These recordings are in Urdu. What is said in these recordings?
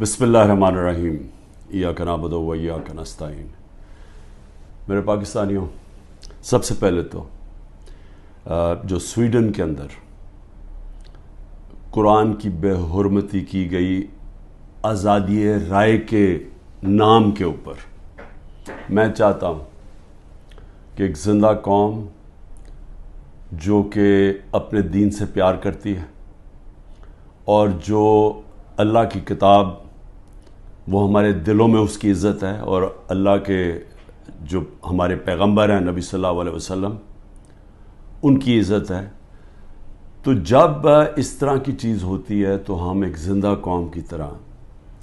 بسم اللہ الرحمن الرحیم ایاک نعبد و ایاک نستعین۔ میرے پاکستانیوں، سب سے پہلے تو جو سویڈن کے اندر قرآن کی بے حرمتی کی گئی آزادی رائے کے نام کے اوپر میں چاہتا ہوں کہ ایک زندہ قوم جو کہ اپنے دین سے پیار کرتی ہے اور جو اللہ کی کتاب وہ ہمارے دلوں میں اس کی عزت ہے، اور اللہ کے جو ہمارے پیغمبر ہیں نبی صلی اللہ علیہ وسلم ان کی عزت ہے، تو جب اس طرح کی چیز ہوتی ہے تو ہم ایک زندہ قوم کی طرح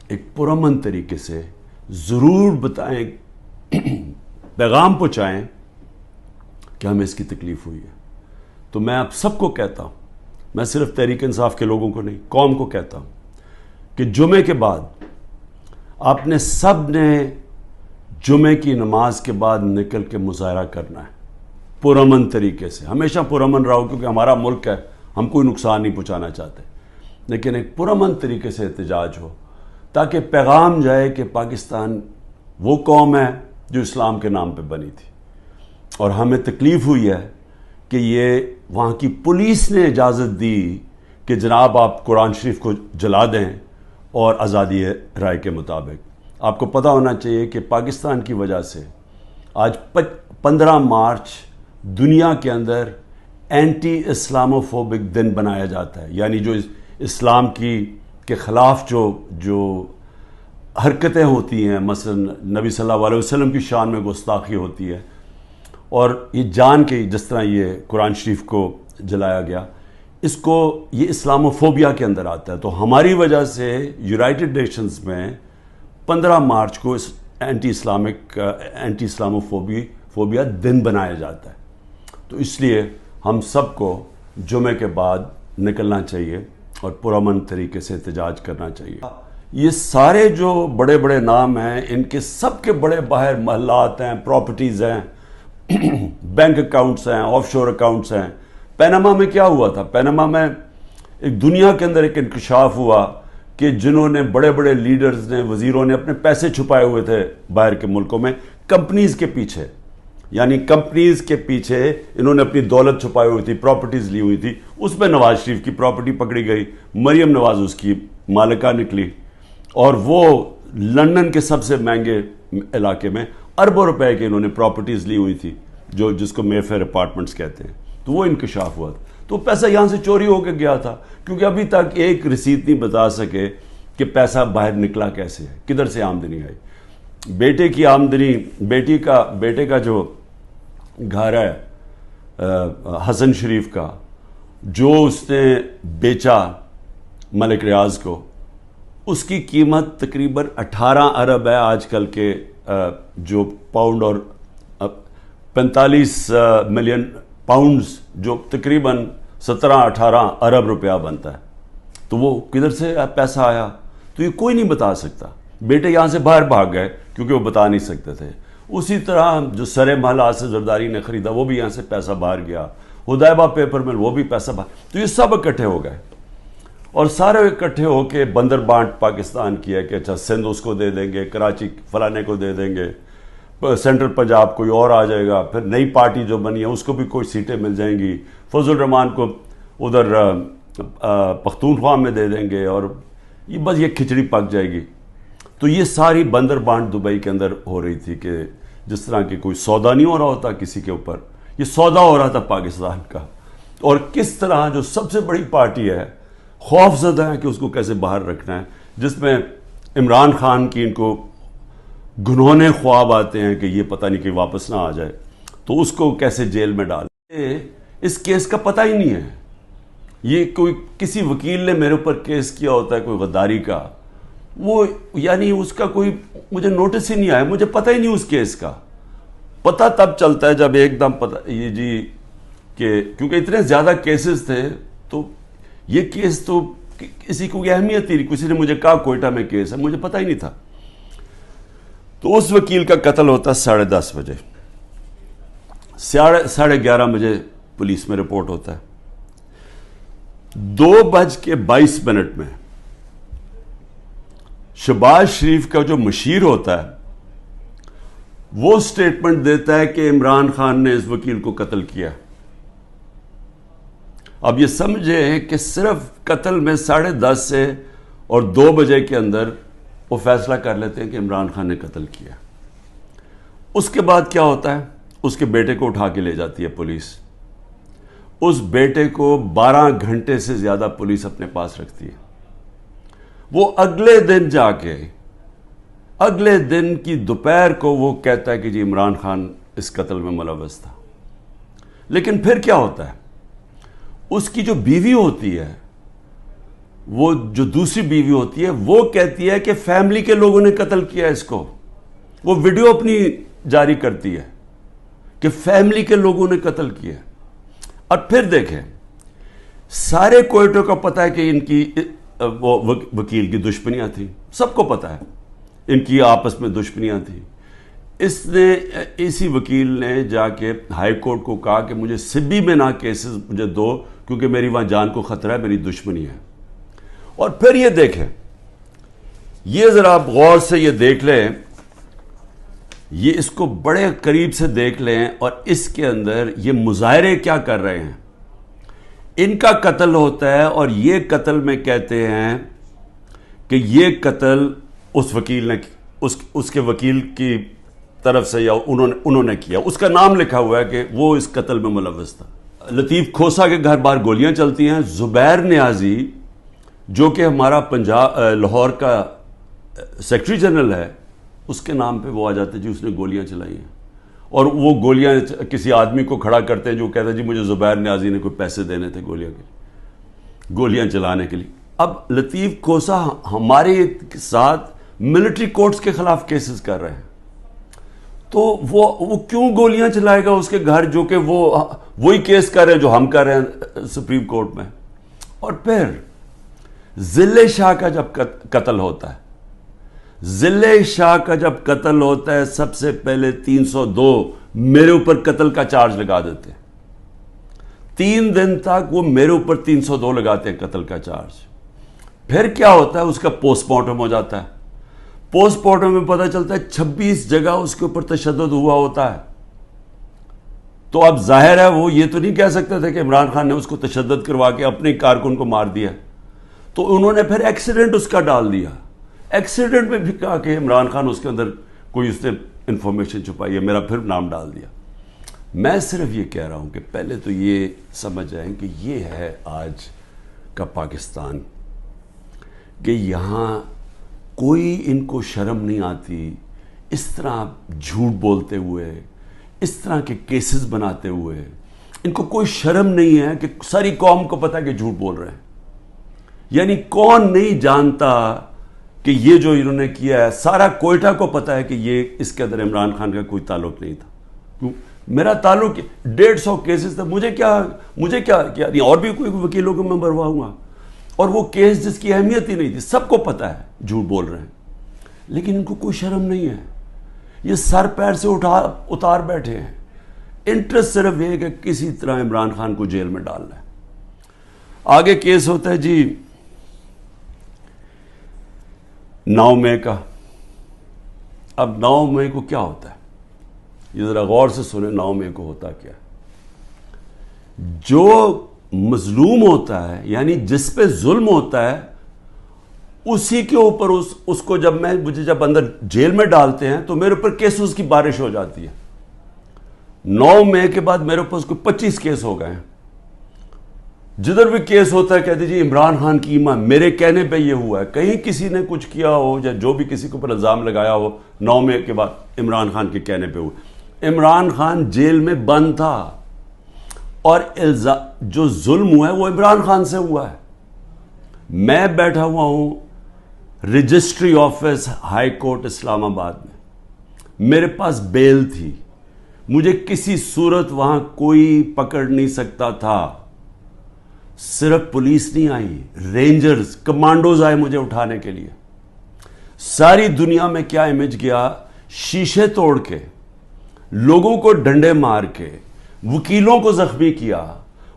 ایک پرامن طریقے سے ضرور بتائیں، پیغام پہنچائیں کہ ہمیں اس کی تکلیف ہوئی ہے۔ تو میں آپ سب کو کہتا ہوں، میں صرف تحریک انصاف کے لوگوں کو نہیں، قوم کو کہتا ہوں کہ جمعے کے بعد آپ نے سب نے جمعے کی نماز کے بعد نکل کے مظاہرہ کرنا ہے پرامن طریقے سے۔ ہمیشہ پرامن رہو، کیونکہ ہمارا ملک ہے، ہم کوئی نقصان نہیں پہنچانا چاہتے، لیکن ایک پرامن طریقے سے احتجاج ہو تاکہ پیغام جائے کہ پاکستان وہ قوم ہے جو اسلام کے نام پہ بنی تھی، اور ہمیں تکلیف ہوئی ہے کہ یہ وہاں کی پولیس نے اجازت دی کہ جناب آپ قرآن شریف کو جلا دیں، اور آزادی رائے کے مطابق آپ کو پتہ ہونا چاہیے کہ پاکستان کی وجہ سے آج 15 مارچ دنیا کے اندر اینٹی اسلاموفوبک دن بنایا جاتا ہے، یعنی جو اسلام کے خلاف جو حرکتیں ہوتی ہیں، مثلا نبی صلی اللہ علیہ وسلم کی شان میں گستاخی ہوتی ہے، اور یہ جان کے جس طرح یہ قرآن شریف کو جلایا گیا، اس کو یہ اسلاموفوبیا کے اندر آتا ہے۔ تو ہماری وجہ سے یونائٹڈ نیشنز میں 15 مارچ کو اس اینٹی اسلاموفوبیا دن بنایا جاتا ہے۔ تو اس لیے ہم سب کو جمعے کے بعد نکلنا چاہیے اور پرامن طریقے سے احتجاج کرنا چاہیے۔ یہ سارے جو بڑے بڑے نام ہیں، ان کے سب کے بڑے باہر محلات ہیں، پراپرٹیز ہیں، بینک اکاؤنٹس ہیں، آف شور اکاؤنٹس ہیں۔ پیناما میں کیا ہوا تھا؟ پیناما میں ایک دنیا کے اندر ایک انکشاف ہوا کہ جنہوں نے بڑے بڑے لیڈرز نے، وزیروں نے اپنے پیسے چھپائے ہوئے تھے باہر کے ملکوں میں کمپنیز کے پیچھے، یعنی کمپنیز کے پیچھے انہوں نے اپنی دولت چھپائی ہوئی تھی، پراپرٹیز لی ہوئی تھی۔ اس میں نواز شریف کی پراپرٹی پکڑی گئی، مریم نواز اس کی مالکہ نکلی، اور وہ لندن کے سب سے مہنگے علاقے میں اربوں روپے کی انہوں نے پراپرٹیز لی ہوئی تھی، جس کو مے فیئر اپارٹمنٹس کہتے ہیں۔ تو وہ انکشاف ہوا تھا، تو پیسہ یہاں سے چوری ہو کے گیا تھا، کیونکہ ابھی تک ایک رسید نہیں بتا سکے کہ پیسہ باہر نکلا کیسے ہے، کدھر سے آمدنی آئی۔ بیٹے کی آمدنی، بیٹے کا جو گھر ہے حسن شریف کا، جو اس نے بیچا ملک ریاض کو، اس کی قیمت تقریباً 18 ارب ہے آج کل کے جو پاؤنڈ، اور 45 ملین پاؤنڈز، جو تقریباً 17-18 ارب روپیہ بنتا ہے۔ تو وہ کدھر سے پیسہ آیا؟ تو یہ کوئی نہیں بتا سکتا۔ بیٹے یہاں سے باہر بھاگ گئے کیونکہ وہ بتا نہیں سکتے تھے۔ اسی طرح جو سرے محل آصف زرداری نے خریدا، وہ بھی یہاں سے پیسہ باہر گیا۔ حدیبہ پیپر مل، وہ بھی پیسہ باہر۔ تو یہ سب اکٹھے ہو گئے، اور سارے اکٹھے ہو کے بندر بانٹ پاکستان کیا کہ اچھا سندھ اس کو دے دیں گے، کراچی فلانے کو دے دیں گے، سینٹرل پنجاب کوئی اور آ جائے گا، پھر نئی پارٹی جو بنی ہے اس کو بھی کوئی سیٹیں مل جائیں گی، فضل الرحمان کو ادھر پختونخوا میں دے دیں گے، اور یہ بس یہ کھچڑی پک جائے گی۔ تو یہ ساری بندر بانٹ دبئی کے اندر ہو رہی تھی کہ جس طرح کہ کوئی سودا نہیں ہو رہا ہوتا کسی کے اوپر، یہ سودا ہو رہا تھا پاکستان کا، اور کس طرح جو سب سے بڑی پارٹی ہے خوف زدہ ہے کہ اس کو کیسے باہر رکھنا ہے، جس میں عمران خان کی ان کو گنہونے خواب آتے ہیں کہ یہ پتہ نہیں کہ واپس نہ آ جائے، تو اس کو کیسے جیل میں ڈالے۔ اس کیس کا پتہ ہی نہیں ہے، یہ کوئی کسی وکیل نے میرے اوپر کیس کیا ہوتا ہے کوئی غداری کا، وہ یعنی اس کا کوئی مجھے نوٹس ہی نہیں آیا، مجھے پتہ ہی نہیں اس کیس کا۔ پتہ تب چلتا ہے جب ایک دم پتہ یہ جی کہ کیونکہ اتنے زیادہ کیسز تھے، تو یہ کیس تو کسی کو اہمیت ہی نہیں، کسی نے مجھے کہا کوئٹہ میں کیس ہے، مجھے پتہ ہی نہیں تھا۔ تو اس وکیل کا قتل ہوتا ہے 10:30 بجے، 11:30 بجے پولیس میں رپورٹ ہوتا ہے، 2:22 میں شہباز شریف کا جو مشیر ہوتا ہے وہ سٹیٹمنٹ دیتا ہے کہ عمران خان نے اس وکیل کو قتل کیا. اب یہ سمجھیں کہ صرف قتل میں 10:30 سے اور 2 بجے کے اندر وہ فیصلہ کر لیتے ہیں کہ عمران خان نے قتل کیا. اس کے بعد کیا ہوتا ہے؟ اس کے بیٹے کو اٹھا کے لے جاتی ہے پولیس. اس بیٹے کو 12 گھنٹے سے زیادہ پولیس اپنے پاس رکھتی ہے. وہ اگلے دن جا کے اگلے دن کی دوپہر کو وہ کہتا ہے کہ جی عمران خان اس قتل میں ملوث تھا. لیکن پھر کیا ہوتا ہے؟ اس کی جو بیوی ہوتی ہے، وہ جو دوسری بیوی ہوتی ہے، وہ کہتی ہے کہ فیملی کے لوگوں نے قتل کیا اس کو. وہ ویڈیو اپنی جاری کرتی ہے کہ فیملی کے لوگوں نے قتل کیا. اور پھر دیکھیں، سارے کوئٹوں کو پتہ ہے کہ ان کی وہ وکیل کی دشمنیاں تھیں، سب کو پتہ ہے ان کی آپس میں دشمنیاں تھیں. اسی وکیل نے جا کے ہائی کورٹ کو کہا کہ مجھے سبی میں نہ کیسز مجھے دو، کیونکہ میری وہاں جان کو خطرہ ہے، میری دشمنی ہے. اور پھر یہ دیکھیں، یہ ذرا آپ غور سے یہ دیکھ لیں، یہ اس کو بڑے قریب سے دیکھ لیں، اور اس کے اندر یہ مظاہرے کیا کر رہے ہیں. ان کا قتل ہوتا ہے اور یہ قتل میں کہتے ہیں کہ یہ قتل اس وکیل نے اس کے وکیل کی طرف سے یا انہوں نے کیا. اس کا نام لکھا ہوا ہے کہ وہ اس قتل میں ملوث تھا. لطیف کھوسا کے گھر باہر گولیاں چلتی ہیں. زبیر نیازی جو کہ ہمارا لاہور کا سیکرٹری جنرل ہے، اس کے نام پہ وہ آ جاتے جی اس نے گولیاں چلائی ہیں. اور وہ گولیاں کسی آدمی کو کھڑا کرتے ہیں جو کہتا ہے جی مجھے زبیر نیازی نے کوئی پیسے دینے تھے گولیاں چلانے کے لیے. اب لطیف کھوسا ہمارے ساتھ ملٹری کورٹس کے خلاف کیسز کر رہے ہیں، تو وہ کیوں گولیاں چلائے گا اس کے گھر، جو کہ وہی کیس کر رہے ہیں جو ہم کر رہے ہیں سپریم کورٹ میں. اور پھر ضلع شاہ کا جب قتل ہوتا ہے، سب سے پہلے 302 میرے اوپر قتل کا چارج لگا دیتے ہیں. 3 دن تک وہ میرے اوپر 302 لگاتے ہیں قتل کا چارج. پھر کیا ہوتا ہے؟ اس کا پوسٹ مارٹم ہو جاتا ہے. پوسٹ مارٹم میں پتہ چلتا ہے 26 جگہ اس کے اوپر تشدد ہوا ہوتا ہے. تو اب ظاہر ہے وہ یہ تو نہیں کہہ سکتے تھے کہ عمران خان نے اس کو تشدد کروا کے اپنے کارکن کو مار دیا. تو انہوں نے پھر ایکسیڈنٹ اس کا ڈال دیا. ایکسیڈنٹ میں بھی کہا کہ عمران خان اس کے اندر کوئی اس نے انفارمیشن چھپائی ہے، میرا پھر نام ڈال دیا. میں صرف یہ کہہ رہا ہوں کہ پہلے تو یہ سمجھ جائیں کہ یہ ہے آج کا پاکستان، کہ یہاں کوئی ان کو شرم نہیں آتی اس طرح جھوٹ بولتے ہوئے، اس طرح کے کیسز بناتے ہوئے. ان کو کوئی شرم نہیں ہے کہ ساری قوم کو پتہ ہے کہ جھوٹ بول رہے ہیں. یعنی کون نہیں جانتا کہ یہ جو انہوں نے کیا ہے، سارا کوئٹہ کو پتہ ہے کہ یہ اس کے اندر عمران خان کا کوئی تعلق نہیں تھا. میرا تعلق 150 کیسز تھا، مجھے کیا نہیں، اور بھی کوئی وکیلوں کو میں بھرواؤں گا. اور وہ کیس جس کی اہمیت ہی نہیں تھی، سب کو پتہ ہے جھوٹ بول رہے ہیں، لیکن ان کو کوئی شرم نہیں ہے. یہ سر پیر سے اتار بیٹھے ہیں. انٹرسٹ صرف یہ کہ کسی طرح عمران خان کو جیل میں ڈالنا ہے. آگے کیس ہوتا ہے جی 9 مئی کا. اب 9 مئی کو کیا ہوتا ہے؟ یہ ذرا غور سے سنیں. 9 مئی کو ہوتا کیا ہے؟ جو مظلوم ہوتا ہے، یعنی جس پہ ظلم ہوتا ہے، اسی کے اوپر اس کو مجھے جب اندر جیل میں ڈالتے ہیں تو میرے اوپر کیسز کی بارش ہو جاتی ہے. 9 مئی کے بعد میرے اوپر 25 کیس ہو گئے ہیں. جدھر بھی کیس ہوتا ہے کہتے جی عمران خان کی ایمان، میرے کہنے پہ یہ ہوا ہے. کہیں کسی نے کچھ کیا ہو یا جو بھی کسی کے اوپر الزام لگایا ہو، 9 مئی کے بعد عمران خان کے کہنے پہ ہوا. عمران خان جیل میں بند تھا اور جو ظلم ہوا ہے وہ عمران خان سے ہوا ہے. میں بیٹھا ہوا ہوں رجسٹری آفس ہائی کورٹ اسلام آباد میں، میرے پاس بیل تھی، مجھے کسی صورت وہاں کوئی پکڑ نہیں سکتا تھا. صرف پولیس نہیں آئی، رینجرز، کمانڈوز آئے مجھے اٹھانے کے لیے. ساری دنیا میں کیا امیج گیا، شیشے توڑ کے، لوگوں کو ڈنڈے مار کے، وکیلوں کو زخمی کیا.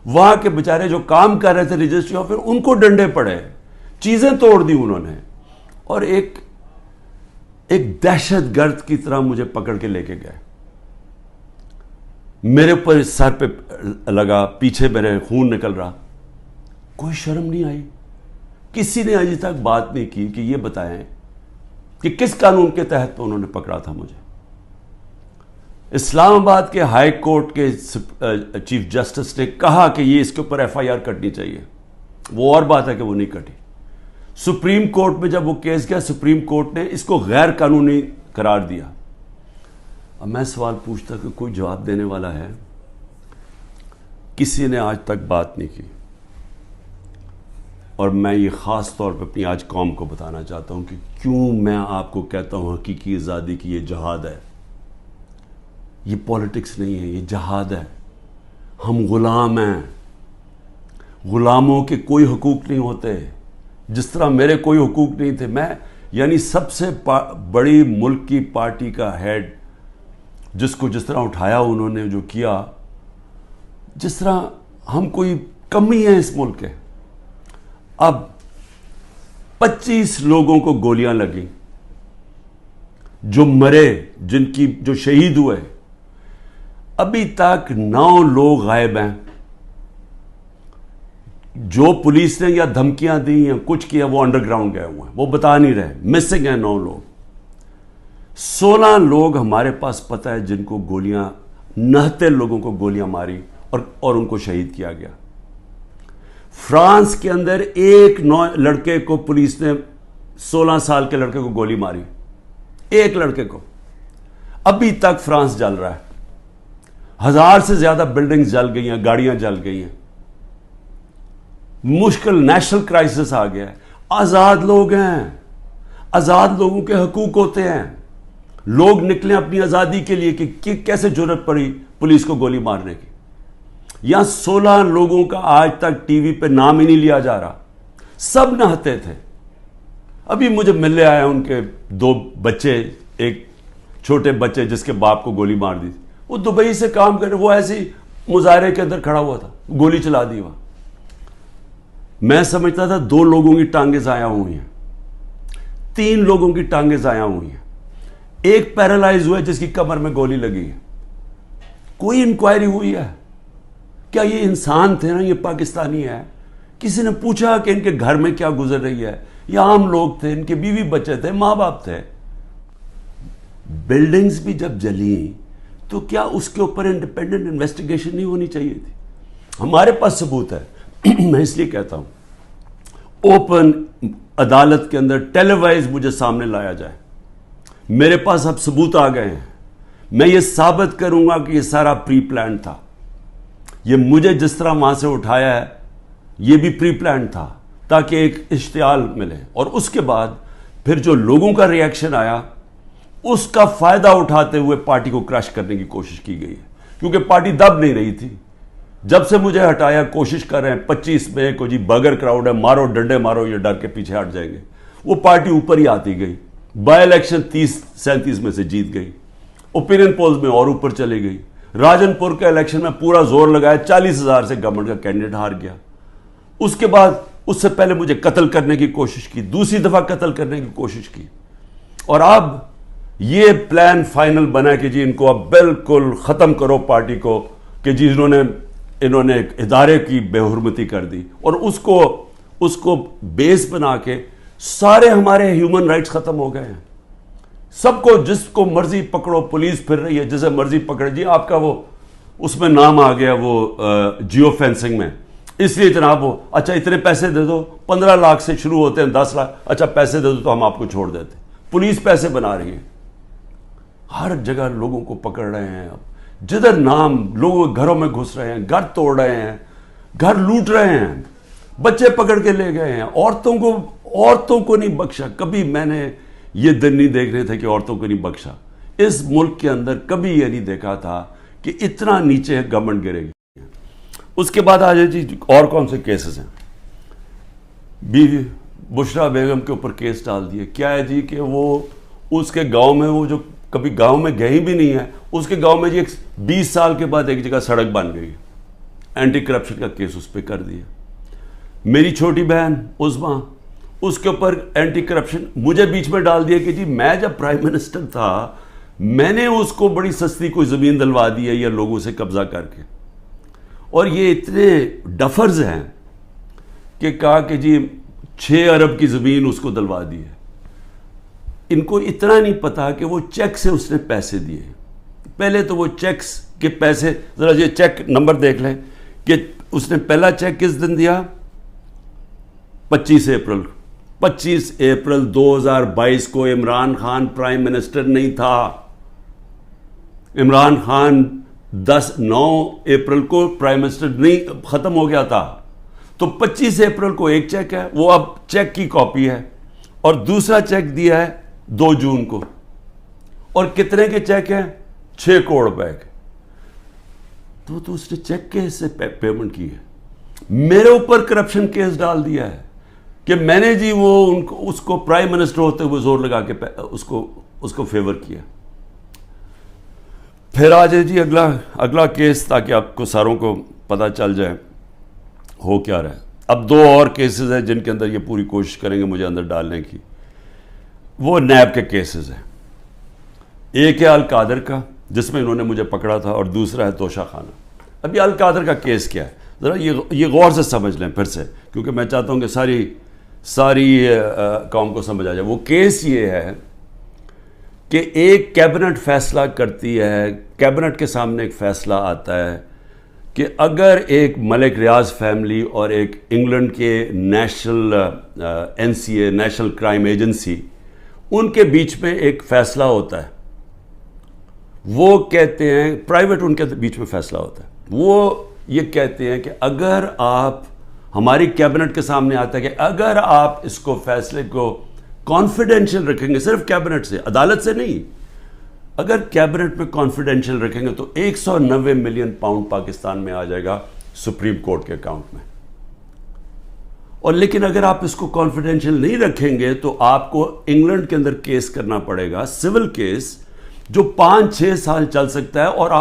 وہاں کے بیچارے جو کام کر رہے تھے رجسٹری آفس، ان کو ڈنڈے پڑے، چیزیں توڑ دی انہوں نے. اور ایک ایک دہشت گرد کی طرح مجھے پکڑ کے لے کے گئے. میرے اوپر سر پہ لگا, پیچھے میرے خون نکل رہا. کوئی شرم نہیں آئی. کسی نے ابھی تک بات نہیں کی کہ یہ بتائیں کہ کس قانون کے تحت انہوں نے پکڑا تھا مجھے. اسلام آباد کے ہائی کورٹ کے چیف جسٹس نے کہا کہ یہ اس کے اوپر ایف آئی آر کٹنی چاہیے. وہ اور بات ہے کہ وہ نہیں کٹی. سپریم کورٹ میں جب وہ کیس گیا, سپریم کورٹ نے اس کو غیر قانونی قرار دیا. اب میں سوال پوچھتا کہ کوئی جواب دینے والا ہے؟ کسی نے آج تک بات نہیں کی. اور میں یہ خاص طور پہ اپنی آج قوم کو بتانا چاہتا ہوں کہ کیوں میں آپ کو کہتا ہوں حقیقی آزادی کی یہ جہاد ہے. یہ پولیٹکس نہیں ہے, یہ جہاد ہے. ہم غلام ہیں. غلاموں کے کوئی حقوق نہیں ہوتے. جس طرح میرے کوئی حقوق نہیں تھے. میں یعنی سب سے بڑی ملک کی پارٹی کا ہیڈ, جس کو جس طرح اٹھایا انہوں نے, جو کیا, جس طرح ہم کوئی کمی ہے اس ملک کے. اب 25 لوگوں کو گولیاں لگیں, جو مرے, جن کی جو شہید ہوئے, ابھی تک 9 لوگ غائب ہیں. جو پولیس نے یا دھمکیاں دی یا کچھ کیا وہ انڈر گراؤنڈ گئے ہوئے ہیں, وہ بتا نہیں رہے. مسنگ ہیں 9 لوگ. 16 لوگ ہمارے پاس پتہ ہے جن کو گولیاں, 69 لوگوں کو گولیاں ماری اور ان کو شہید کیا گیا. فرانس کے اندر ایک لڑکے کو پولیس نے 16 سال کے لڑکے کو گولی ماری, ایک لڑکے کو. ابھی تک فرانس جل رہا ہے. 1000 سے زیادہ بلڈنگز جل گئی ہیں, گاڑیاں جل گئی ہیں. مشکل نیشنل کرائسس آ گیا ہے. آزاد لوگ ہیں, آزاد لوگوں کے حقوق ہوتے ہیں. لوگ نکلیں اپنی آزادی کے لیے کہ کیسے جرأت پڑی پولیس کو گولی مارنے کی. یہاں 16 لوگوں کا آج تک ٹی وی پہ نام ہی نہیں لیا جا رہا. سب نہتے تھے. ابھی مجھے ملنے آئے ان کے 2 بچے, ایک چھوٹے بچے جس کے باپ کو گولی مار دی. وہ دبئی سے کام کرے, وہ ایسی مظاہرے کے اندر کھڑا ہوا تھا, گولی چلا دی وہاں. میں سمجھتا تھا 2 لوگوں کی ٹانگیں ضائع ہوئی ہیں, 3 لوگوں کی ٹانگیں ضائع ہوئی ہیں. ایک پیرالائز ہوا ہے جس کی کمر میں گولی لگی ہے. کوئی انکوائری ہوئی ہے؟ کیا یہ انسان تھے نا, یہ پاکستانی ہے؟ کسی نے پوچھا کہ ان کے گھر میں کیا گزر رہی ہے؟ یہ عام لوگ تھے, ان کے بیوی بچے تھے, ماں باپ تھے. بلڈنگز بھی جب جلیں تو کیا اس کے اوپر انڈیپینڈنٹ انویسٹیگیشن نہیں ہونی چاہیے تھی؟ ہمارے پاس ثبوت ہے. میں اس لیے کہتا ہوں اوپن عدالت کے اندر ٹیلی وائز مجھے سامنے لایا جائے. میرے پاس اب ثبوت آ گئے ہیں. میں یہ ثابت کروں گا کہ یہ سارا پری پلان تھا. یہ مجھے جس طرح وہاں سے اٹھایا ہے یہ بھی پری پلان تھا تاکہ ایک اشتعال ملے. اور اس کے بعد پھر جو لوگوں کا ری ایکشن آیا اس کا فائدہ اٹھاتے ہوئے پارٹی کو کرش کرنے کی کوشش کی گئی ہے. کیونکہ پارٹی دب نہیں رہی تھی. جب سے مجھے ہٹایا کوشش کر رہے ہیں 25 میں کو جی بغیر کراؤڈ ہے, مارو ڈنڈے مارو, یہ ڈر کے پیچھے ہٹ جائیں گے. وہ پارٹی اوپر ہی آتی گئی. بائی الیکشن 30-37 میں سے جیت گئی. اوپینین پولز میں اور اوپر چلی گئی. راجن پور کے الیکشن میں پورا زور لگایا, 40,000 سے گورنمنٹ کا کینڈیڈیٹ ہار گیا. اس کے بعد اس سے پہلے مجھے قتل کرنے کی کوشش کی, دوسری دفعہ قتل کرنے کی کوشش کی. اور اب یہ پلان فائنل بنا کہ جی ان کو اب بالکل ختم کرو پارٹی کو, کہ جی انہوں نے ایک ادارے کی بے حرمتی کر دی. اور اس کو بیس بنا کے سارے ہمارے ہیومن رائٹس ختم ہو گئے ہیں. سب کو جس کو مرضی پکڑو, پولیس پھر رہی ہے جسے مرضی پکڑے. جی آپ کا وہ اس میں نام آ گیا وہ جیو فینسنگ میں, اس لیے جناب وہ اچھا اتنے پیسے دے دو, 15 لاکھ سے شروع ہوتے ہیں, 10 لاکھ, اچھا پیسے دے دو تو ہم آپ کو چھوڑ دیتے. پولیس پیسے بنا رہی ہے. ہر جگہ لوگوں کو پکڑ رہے ہیں. اب جدھر نام لوگوں کے گھروں میں گھس رہے ہیں, گھر توڑ رہے ہیں, گھر لوٹ رہے ہیں, بچے پکڑ کے لے گئے ہیں. عورتوں کو نہیں بخشا. کبھی میں نے یہ دن نہیں دیکھ رہے تھے کہ عورتوں کو نہیں بخشا. اس ملک کے اندر کبھی یہ نہیں دیکھا تھا کہ اتنا نیچے گورنمنٹ گرے گی. اس کے بعد آ جائے جی اور کون سے کیسز ہیں. بیوی بشرا بیگم کے اوپر کیس ڈال دیے. کیا ہے جی کہ وہ اس کے گاؤں میں, وہ جو کبھی گاؤں میں گئی بھی نہیں ہے, اس کے گاؤں میں جی 20 سال کے بعد ایک جگہ سڑک بن گئی. اینٹی کرپشن کا کیس اس پہ کر دیا. میری چھوٹی بہن عظمیٰ, اس کے اوپر اینٹی کرپشن مجھے بیچ میں ڈال دیا کہ جی میں جب پرائم منسٹر تھا میں نے اس کو بڑی سستی کوئی زمین دلوا دی ہے یا لوگوں سے قبضہ کر کے. اور یہ اتنے ڈفرز ہیں کہ کہا کہ جی 6 ارب کی زمین اس کو دلوا دی ہے. ان کو اتنا نہیں پتا کہ وہ چیک سے اس نے پیسے دیے. پہلے تو وہ چیکس کے پیسے, ذرا یہ چیک نمبر دیکھ لیں کہ اس نے پہلا چیک کس دن دیا, 25 اپریل 2022 کو. عمران خان پرائم منسٹر نہیں تھا. عمران خان 9 اپریل کو پرائم منسٹر نہیں ختم ہو گیا تھا. تو 25 اپریل کو ایک چیک ہے, وہ اب چیک کی کاپی ہے, اور دوسرا چیک دیا ہے 2 جون کو. اور کتنے کے چیک ہیں؟ 6 کروڑ روپے کے. تو اس نے چیک کے سے پیمنٹ کی ہے. میرے اوپر کرپشن کیس ڈال دیا ہے کہ میں نے جی وہ اس کو پرائم منسٹر ہوتے ہوئے زور لگا کے اس کو فیور کیا. پھر آ جائے جی اگلا کیس, تاکہ آپ کو ساروں کو پتہ چل جائے ہو کیا رہا ہے. اب 2 اور کیسز ہیں جن کے اندر یہ پوری کوشش کریں گے مجھے اندر ڈالنے کی. وہ نیب کے کیسز ہیں. ایک ہے القادر کا جس میں انہوں نے مجھے پکڑا تھا, اور دوسرا ہے توشہ خانہ. اب یہ القادر کا کیس کیا ہے, ذرا یہ غور سے سمجھ لیں پھر سے, کیونکہ میں چاہتا ہوں کہ ساری قوم کو سمجھ آ جائے. وہ کیس یہ ہے کہ ایک کیبنٹ فیصلہ کرتی ہے, کیبنٹ کے سامنے ایک فیصلہ آتا ہے کہ اگر ایک ملک ریاض فیملی اور ایک انگلینڈ کے national NCA national crime agency, ان کے بیچ میں ایک فیصلہ ہوتا ہے. وہ کہتے ہیں, پرائیویٹ ان کے بیچ میں فیصلہ ہوتا ہے, وہ یہ کہتے ہیں کہ اگر آپ, ہماری کیبنٹ کے سامنے آتا ہے کہ اگر آپ اس کو فیصلے کو کانفیڈینشیل رکھیں گے, صرف کیبنٹ سے, عدالت سے نہیں, اگر کیبنٹ میں کانفیڈینشیل رکھیں گے تو 190 ملین پاؤنڈ پاکستان میں آ جائے گا سپریم کورٹ کے اکاؤنٹ میں. اور لیکن اگر آپ اس کو کانفیڈینشیل نہیں رکھیں گے تو آپ کو انگلینڈ کے اندر کیس کرنا پڑے گا, سول کیس, جو 5-6 سال چل سکتا ہے. اور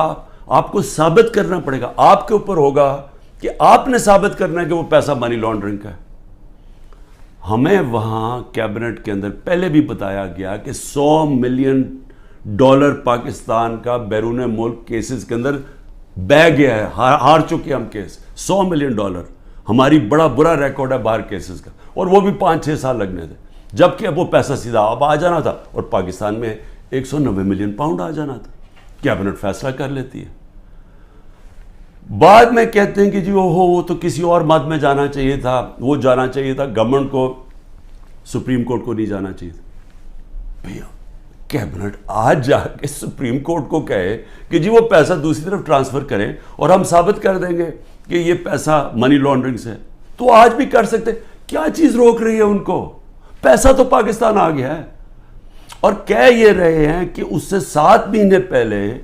آپ کو ثابت کرنا پڑے گا, آپ کے اوپر ہوگا کہ آپ نے ثابت کرنا ہے کہ وہ پیسہ منی لانڈرنگ کا ہے. ہمیں وہاں کیبنٹ کے اندر پہلے بھی بتایا گیا کہ $100 ملین پاکستان کا بیرون ملک کیسز کے اندر بہ گیا ہے, ہار چکے ہم کیس. $100 ملین ہماری بڑا برا ریکارڈ ہے باہر کیسز کا, اور وہ بھی 5-6 سال لگنے تھے, جبکہ اب وہ پیسہ سیدھا اب آ جانا تھا, اور پاکستان میں 190 ملین پاؤنڈ آ جانا تھا. کیبنٹ فیصلہ کر لیتی ہے. بعد میں کہتے ہیں کہ جی وہ تو کسی اور مد میں جانا چاہیے تھا, وہ جانا چاہیے تھا گورنمنٹ کو, سپریم کورٹ کو نہیں جانا چاہیے تھا. بھیا کیبنٹ آج جا کے سپریم کورٹ کو کہے کہ جی وہ پیسہ دوسری طرف ٹرانسفر کریں اور ہم ثابت کر دیں گے کہ یہ پیسہ منی لانڈرنگ سے, تو آج بھی کر سکتے. کیا چیز روک رہی ہے ان کو؟ پیسہ تو پاکستان آ گیا ہے. اور کہہ یہ رہے ہیں کہ اس سے 7 مہینے پہلے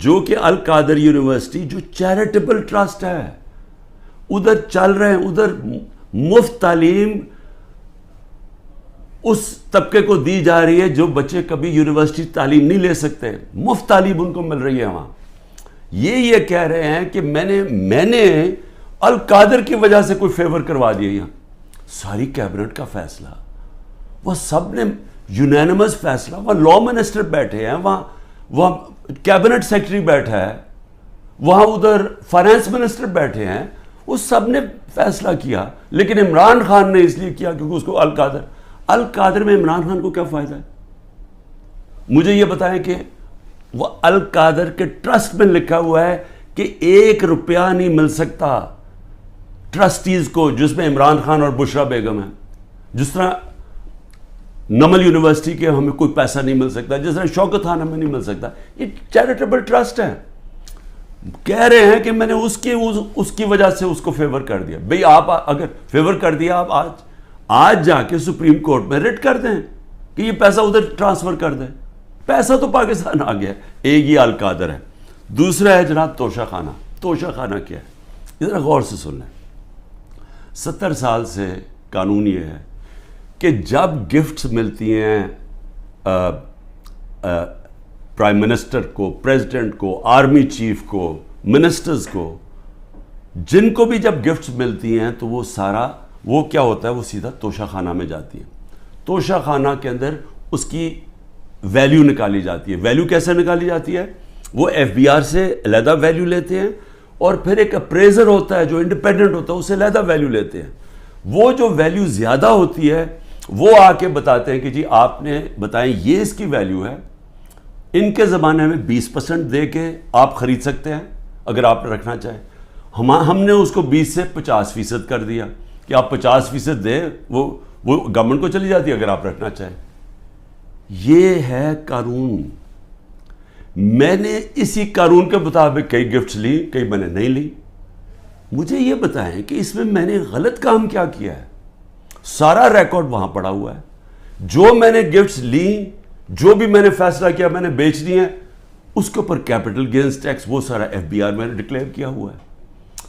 جو کہ القادر یونیورسٹی جو چیریٹیبل ٹرسٹ ہے, ادھر چل رہے ہیں, ادھر مفت تعلیم اس طبقے کو دی جا رہی ہے جو بچے کبھی یونیورسٹی تعلیم نہیں لے سکتے, مفت تعلیم ان کو مل رہی ہے وہاں. یہ کہہ رہے ہیں کہ میں نے القادر کی وجہ سے کوئی فیور کروا دیا. یہاں ساری کیبنٹ کا فیصلہ, وہ سب نے یونینمس فیصلہ, وہاں لا منسٹر بیٹھے ہیں, وہاں کیبنٹ سیکرٹری بیٹھا ہے, وہاں ادھر فائنانس منسٹر بیٹھے ہیں, وہ سب نے فیصلہ کیا. لیکن عمران خان نے اس لیے کیا کیونکہ اس کو القادر میں عمران خان کو کیا فائدہ ہے؟ مجھے یہ بتائیں کہ وہ القادر کے ٹرسٹ میں لکھا ہوا ہے کہ 1 روپیہ نہیں مل سکتا ٹرسٹیز کو, جس میں عمران خان اور بشرا بیگم ہیں. جس طرح نمل یونیورسٹی کے ہمیں کوئی پیسہ نہیں مل سکتا, جس طرح شوکت خان ہمیں نہیں مل سکتا. یہ چیریٹیبل ٹرسٹ ہے. کہہ رہے ہیں کہ میں نے اس کی وجہ سے اس کو فیور کر دیا. بھئی آپ اگر فیور کر دیا, آپ آج جا کے سپریم کورٹ میں ریٹ کر دیں کہ یہ پیسہ ادھر ٹرانسفر کر دیں. پیسہ تو پاکستان آ گیا. ایک یہ القادر ہے, دوسرا ہے جناب توشہ خانہ. توشہ خانہ کیا ہے؟ ذرا غور سے سن لیں. 70 سال سے قانون یہ ہے کہ جب گفٹس ملتی ہیں پرائم منسٹر کو, پریزیڈنٹ کو, آرمی چیف کو, منسٹرز کو, جن کو بھی جب گفٹس ملتی ہیں تو وہ سارا وہ کیا ہوتا ہے, وہ سیدھا توشہ خانہ میں جاتی ہے. توشہ خانہ کے اندر اس کی ویلیو نکالی جاتی ہے. ویلیو کیسے نکالی جاتی ہے؟ وہ ایف بی آر سے علیحدہ ویلیو لیتے ہیں, اور پھر ایک اپریزر ہوتا ہے جو انڈیپینڈنٹ ہوتا ہے, اس سے علیحدہ ویلیو لیتے ہیں. وہ جو ویلیو زیادہ ہوتی ہے وہ آ کے بتاتے ہیں کہ جی آپ نے بتائیں یہ اس کی ویلیو ہے, ان کے زمانے میں 20% دے کے آپ خرید سکتے ہیں اگر آپ رکھنا چاہیں. ہم نے اس کو 20 سے 50% کر دیا کہ آپ 50% دیں, وہ گورنمنٹ کو چلی جاتی ہے اگر آپ رکھنا چاہیں. یہ ہے قانون. میں نے اسی قانون کے مطابق کئی گفٹس لی, کئی میں نے نہیں لی. مجھے یہ بتائیں کہ اس میں میں نے غلط کام کیا کیا ہے؟ سارا ریکارڈ وہاں پڑا ہوا ہے. جو میں نے گفٹس لی, جو بھی میں نے فیصلہ کیا میں نے بیچ دی ہیں, اس کے اوپر کیپٹل گینز ٹیکس وہ سارا ایف بی آر میں نے ڈکلیئر کیا ہوا ہے.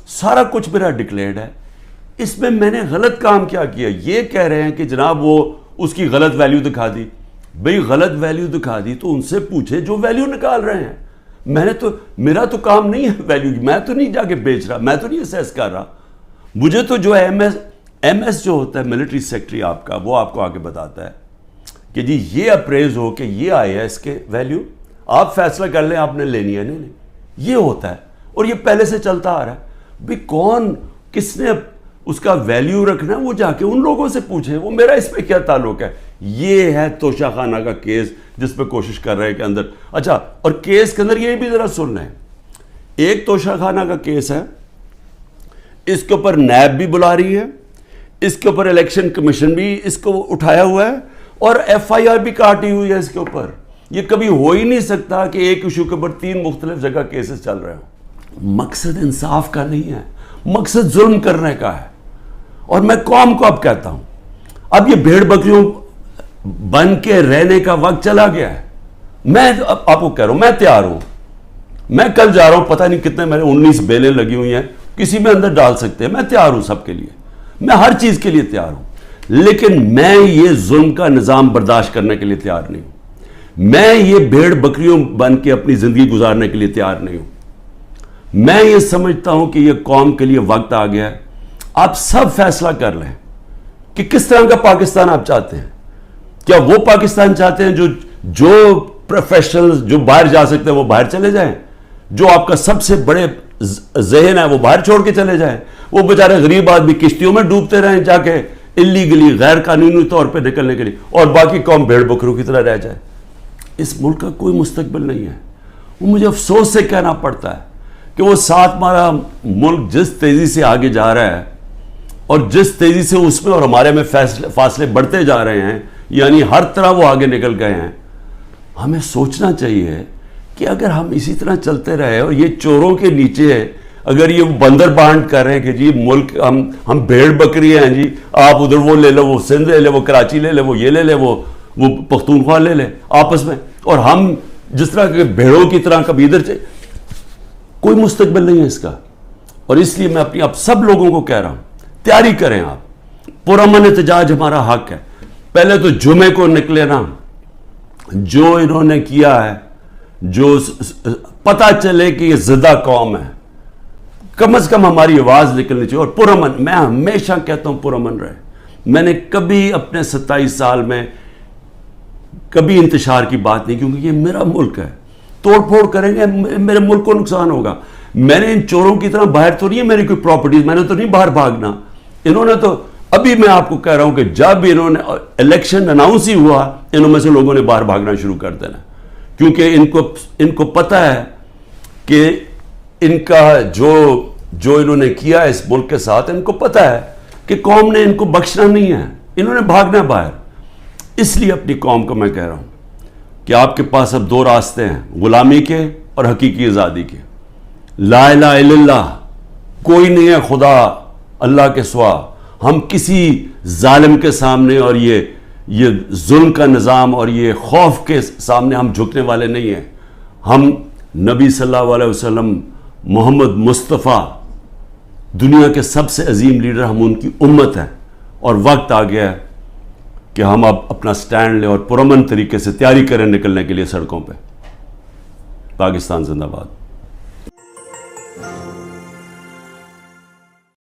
سارا کچھ میرا ڈکلیئرڈ ہے. اس میں نے غلط کام کیا کیا؟ یہ کہہ رہے ہیں کہ جناب وہ اس کی غلط ویلیو دکھا دی. بھئی غلط ویلیو دکھا دی تو ان سے پوچھے جو ویلیو نکال رہے ہیں. میرا تو کام نہیں ہے ویلیو کی, میں تو نہیں جا کے بیچ رہا, میں تو نہیں اسیس کر رہا. مجھے تو جو ہے ایم ایس جو ہوتا ہے ملٹری سیکٹری آپ کا, وہ آپ کو آگے بتاتا ہے کہ جی یہ اپریز ہو کہ یہ آئے ہے اس کے ویلیو, آپ فیصلہ کر لیں آپ نے لینی ہے نہیں. یہ ہوتا ہے اور یہ پہلے سے چلتا آ رہا ہے. بھئی کون کس نے اس کا ویلیو رکھنا ہے وہ جا کے ان لوگوں سے پوچھیں, وہ میرا اس پہ کیا تعلق ہے. یہ ہے توشہ خانہ کا کیس جس پہ کوشش کر رہے ہیں کہ اندر. اچھا, اور کیس کے اندر یہ بھی ذرا سن لیں. ایک توشہ خانہ کا کیس ہے, اس کے اوپر نیب بھی بلا رہی ہے, اس کے اوپر الیکشن کمیشن بھی اس کو اٹھایا ہوا ہے, اور ایف آئی آر بھی کاٹی ہوئی ہے اس کے اوپر. یہ کبھی ہو ہی نہیں سکتا کہ ایک ایشو کے اوپر 3 مختلف جگہ کیسز چل رہے ہوں. مقصد انصاف کا نہیں ہے, مقصد ظلم کرنے کا ہے. اور میں قوم کو اب کہتا ہوں, اب یہ بھیڑ بکریوں بن کے رہنے کا وقت چلا گیا ہے. میں آپ کو کہہ رہا ہوں, میں تیار ہوں. میں کل جا رہا ہوں, پتہ نہیں کتنے میرے 19 بیلیں لگی ہوئی ہیں, کسی میں اندر ڈال سکتے ہیں. میں تیار ہوں سب کے لیے, میں ہر چیز کے لیے تیار ہوں. لیکن میں یہ ظلم کا نظام برداشت کرنے کے لیے تیار نہیں ہوں. میں یہ بھیڑ بکریوں بن کے اپنی زندگی گزارنے کے لیے تیار نہیں ہوں. میں یہ سمجھتا ہوں کہ یہ قوم کے لیے وقت آ گیا ہے. آپ سب فیصلہ کر لیں کہ کس طرح کا پاکستان آپ چاہتے ہیں. کیا وہ پاکستان چاہتے ہیں جو پروفیشنل جو باہر جا سکتے ہیں وہ باہر چلے جائیں, جو آپ کا سب سے بڑے ذہن ہے وہ باہر چھوڑ کے چلے جائیں, وہ بیچارے غریب آدمی کشتیوں میں ڈوبتے رہیں جا کے اللیگلی غیر قانونی طور پہ نکلنے کے لیے, اور باقی قوم بھیڑ بکروں کی طرح رہ جائے. اس ملک کا کوئی مستقبل نہیں ہے. وہ مجھے افسوس سے کہنا پڑتا ہے کہ وہ ساتھ ہمارا ملک جس تیزی سے آگے جا رہا ہے, اور جس تیزی سے اس میں اور ہمارے میں فاصلے بڑھتے جا رہے ہیں, یعنی ہر طرح وہ آگے نکل گئے ہیں. ہمیں سوچنا چاہیے کہ اگر ہم اسی طرح چلتے رہے, اور یہ چوروں کے نیچے اگر یہ بندر بانٹ کر رہے ہیں کہ جی ملک ہم بھیڑ بکری ہیں, جی آپ ادھر وہ لے لو, وہ سندھ لے لے, وہ کراچی لے لے, وہ یہ لے لے, وہ پختونخوا لے لے آپس میں, اور ہم جس طرح کے بھیڑوں کی طرح کبھی ادھر سے, کوئی مستقبل نہیں ہے اس کا. اور اس لیے میں اپنی آپ سب لوگوں کو کہہ رہا ہوں, تیاری کریں آپ. پرامن احتجاج ہمارا حق ہے. پہلے تو جمعے کو نکلے نا, جو انہوں نے کیا ہے, جو پتہ چلے کہ یہ زدہ قوم ہے, کم از کم ہماری آواز نکلنی چاہیے. اور پرامن, میں ہمیشہ کہتا ہوں پرامن رہے. میں نے کبھی اپنے 27 سال میں کبھی انتشار کی بات نہیں, کیونکہ یہ میرا ملک ہے. توڑ پھوڑ کریں گے میرے ملک کو نقصان ہوگا. میں نے ان چوروں کی طرح باہر تو نہیں ہے میری کوئی پراپرٹیز, میں نے تو نہیں باہر بھاگنا. انہوں نے تو ابھی میں آپ کو کہہ رہا ہوں کہ جب انہوں نے الیکشن اناؤنس ہی ہوا, انہوں میں سے لوگوں نے باہر بھاگنا شروع کر دینا, کیونکہ ان کو پتہ ہے کہ ان کا جو انہوں نے کیا اس ملک کے ساتھ, ان کو پتہ ہے کہ قوم نے ان کو بخشنا نہیں ہے, انہوں نے بھاگنا ہے باہر. اس لیے اپنی قوم کو میں کہہ رہا ہوں کہ آپ کے پاس اب 2 راستے ہیں, غلامی کے اور حقیقی آزادی کے. لا الہ الا اللہ, کوئی نہیں ہے خدا اللہ کے سوا. ہم کسی ظالم کے سامنے اور یہ ظلم کا نظام اور یہ خوف کے سامنے ہم جھکنے والے نہیں ہیں. ہم نبی صلی اللہ علیہ وسلم, محمد مصطفیٰ, دنیا کے سب سے عظیم لیڈر, ہم ان کی امت ہیں. اور وقت آ گیا ہے کہ ہم اب اپنا سٹینڈ لیں اور پرامن طریقے سے تیاری کریں نکلنے کے لیے سڑکوں پہ. پاکستان زندہ باد.